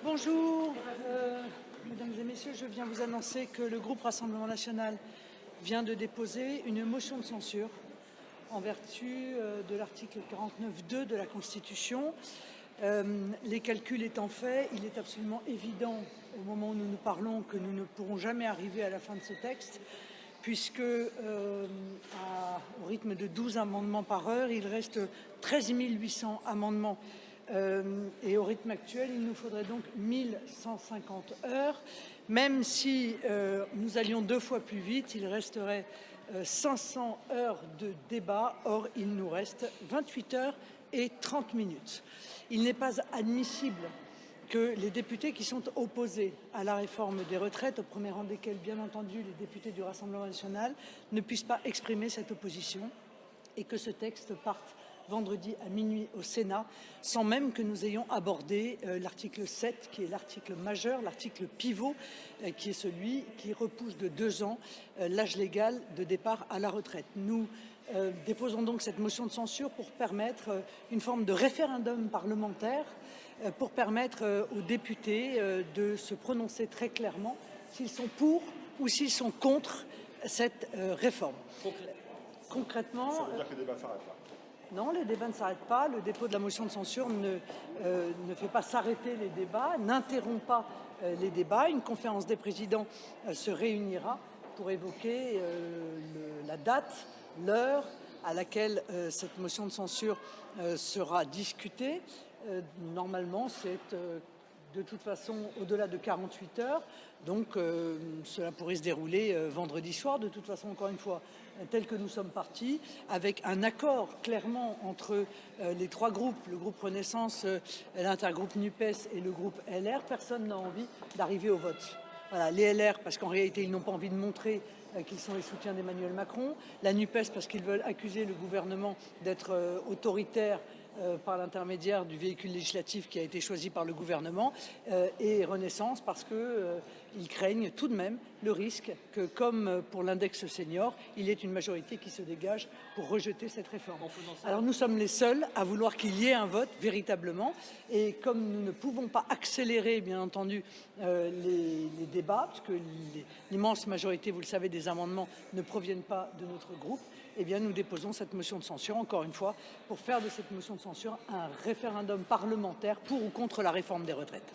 Bonjour, mesdames et messieurs, je viens vous annoncer que le groupe Rassemblement national vient de déposer une motion de censure en vertu de l'article 49.2 de la Constitution. Les calculs étant faits, il est absolument évident au moment où nous nous parlons que nous ne pourrons jamais arriver à la fin de ce texte, puisque au rythme de 12 amendements par heure, il reste 13 800 amendements. Et au rythme actuel, il nous faudrait donc 1150 heures. Même si nous allions 2 fois plus vite, il resterait 500 heures de débat. Or, il nous reste 28 heures et 30 minutes. Il n'est pas admissible que les députés qui sont opposés à la réforme des retraites, au premier rang desquels, bien entendu, les députés du Rassemblement national, ne puissent pas exprimer cette opposition et que ce texte parte vendredi à minuit au Sénat, sans même que nous ayons abordé l'article 7, qui est l'article majeur, l'article pivot, qui est celui qui repousse de 2 ans l'âge légal de départ à la retraite. Nous déposons donc cette motion de censure pour permettre une forme de référendum parlementaire, pour permettre aux députés de se prononcer très clairement s'ils sont pour ou s'ils sont contre cette réforme. Concrètement, ça veut dire que le débat s'arrête là. Non, les débats ne s'arrêtent pas. Le dépôt de la motion de censure ne fait pas s'arrêter les débats, n'interrompt pas les débats. Une conférence des présidents se réunira pour évoquer la date, l'heure à laquelle cette motion de censure sera discutée. Normalement, c'est de toute façon au-delà de 48 heures. Donc cela pourrait se dérouler vendredi soir. De toute façon, encore une fois, tel que nous sommes partis, avec un accord clairement entre les 3 groupes, le groupe Renaissance, l'intergroupe NUPES et le groupe LR, personne n'a envie d'arriver au vote. Voilà, les LR, parce qu'en réalité, ils n'ont pas envie de montrer qu'ils sont les soutiens d'Emmanuel Macron. La NUPES, parce qu'ils veulent accuser le gouvernement d'être autoritaire par l'intermédiaire du véhicule législatif qui a été choisi par le gouvernement, et Renaissance parce qu'ils craignent tout de même le risque que, comme pour l'index senior, il y ait une majorité qui se dégage pour rejeter cette réforme. Alors nous sommes les seuls à vouloir qu'il y ait un vote véritablement, et comme nous ne pouvons pas accélérer, bien entendu, les débats, puisque l'immense majorité, vous le savez, des amendements ne proviennent pas de notre groupe, eh bien nous déposons cette motion de censure, encore une fois, pour faire de cette motion de censure un référendum parlementaire pour ou contre la réforme des retraites.